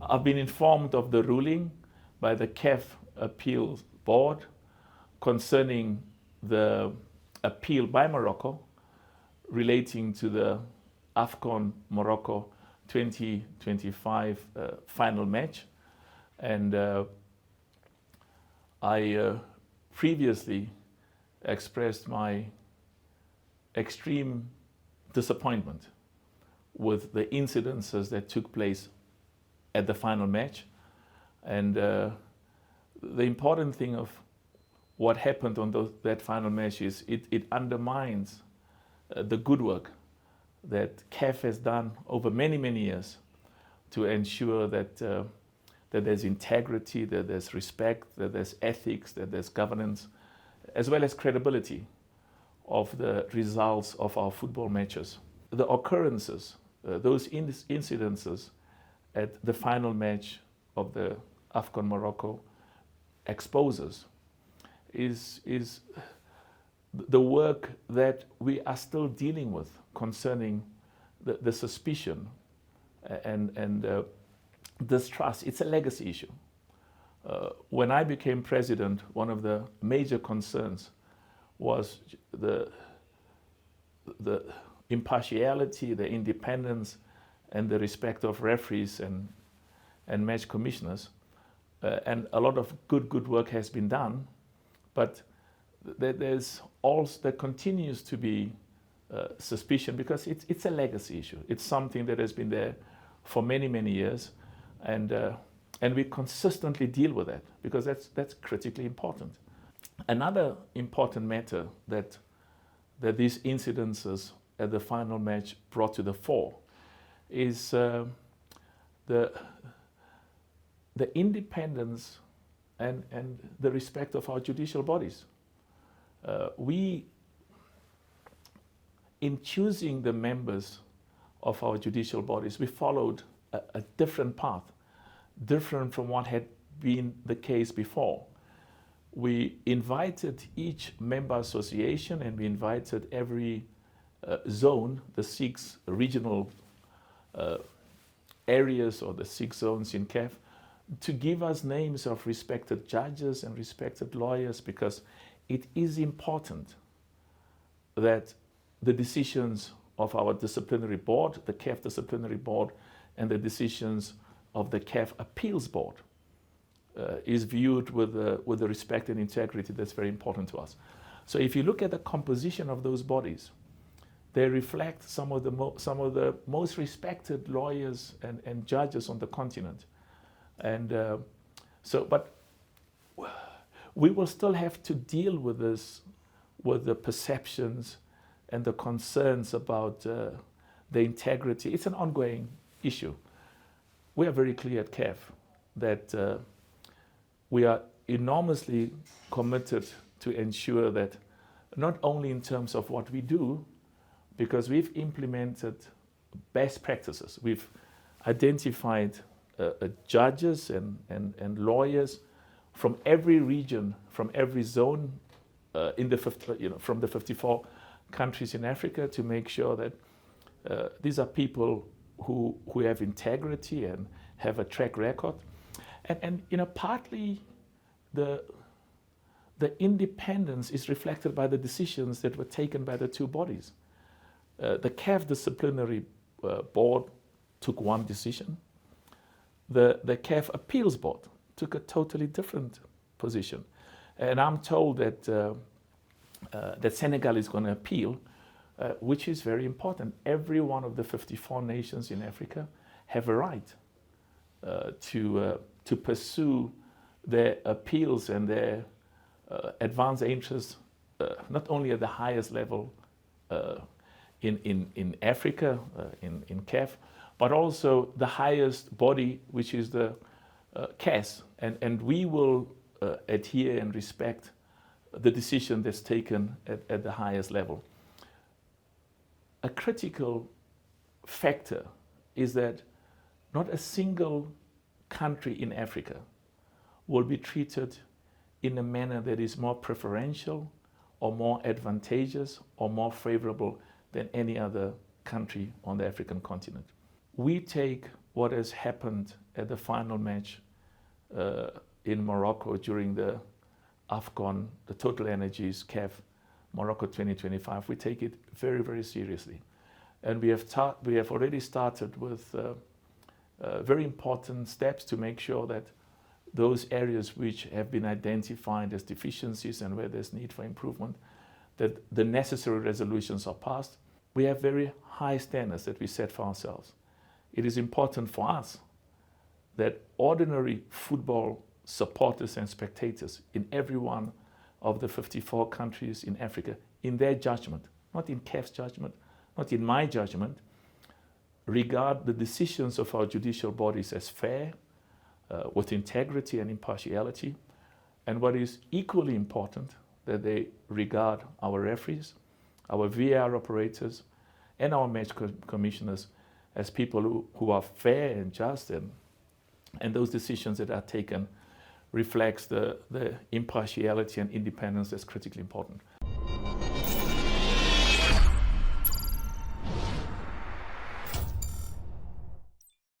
I've been informed of the ruling by the CAF Appeals Board concerning the appeal by Morocco relating to the AFCON Morocco 2025 final match. And I previously expressed my extreme disappointment with the incidences that took place at the final match. And the important thing of what happened on that final match is it undermines the good work that CAF has done over many, many years to ensure that, that there's integrity, that there's respect, that there's ethics, that there's governance, as well as credibility of the results of our football matches. The occurrences, those incidences at the final match of the AFCON Morocco exposes is the work that we are still dealing with concerning the suspicion and distrust. It's a legacy issue. When I became president, one of the major concerns was the impartiality, the independence, and the respect of referees and match commissioners. And a lot of good work has been done, but there continues to be suspicion because it's a legacy issue. It's something that has been there for many, many years, and we consistently deal with that because that's critically important. Another important matter that these incidences at the final match brought to the fore is the independence and the respect of our judicial bodies. In choosing the members of our judicial bodies, we followed a different path, different from what had been the case before. We invited each member association and we invited every zone, the 6 regional areas or the 6 zones in CAF, to give us names of respected judges and respected lawyers, because it is important that the decisions of our disciplinary board, the CAF disciplinary board, and the decisions of the CAF appeals board is viewed with the respect and integrity that's very important to us. So if you look at the composition of those bodies, they reflect some of the most respected lawyers and judges on the continent. And but we will still have to deal with this, with the perceptions and the concerns about the integrity. It's an ongoing issue. We are very clear at CAF that we are enormously committed to ensure that not only in terms of what we do, because we've implemented best practices. We've identified judges and lawyers from every region, from every zone from the 54 countries in Africa, to make sure that these are people who have integrity and have a track record. And partly the independence is reflected by the decisions that were taken by the 2 bodies. The CAF disciplinary board took one decision. The CAF appeals board took a totally different position. And I'm told that Senegal is going to appeal, which is very important. Every one of the 54 nations in Africa have a right to pursue their appeals and their advance interests, not only at the highest level in Africa, in CAF, but also the highest body, which is the CAS. And we will adhere and respect the decision that's taken at the highest level. A critical factor is that not a single country in Africa will be treated in a manner that is more preferential or more advantageous or more favorable than any other country on the African continent. We take what has happened at the final match in Morocco during the AFCON, the Total Energies CAF Morocco 2025. We take it very, very seriously. And we have already started with very important steps to make sure that those areas which have been identified as deficiencies and where there's need for improvement, that the necessary resolutions are passed. We have very high standards that we set for ourselves. It is important for us that ordinary football supporters and spectators in every one of the 54 countries in Africa, in their judgment, not in CAF's judgment, not in my judgment, regard the decisions of our judicial bodies as fair, with integrity and impartiality. And what is equally important, that they regard our referees, our VAR operators, and our match commissioners as people who are fair and just, and those decisions that are taken reflects the impartiality and independence that's critically important.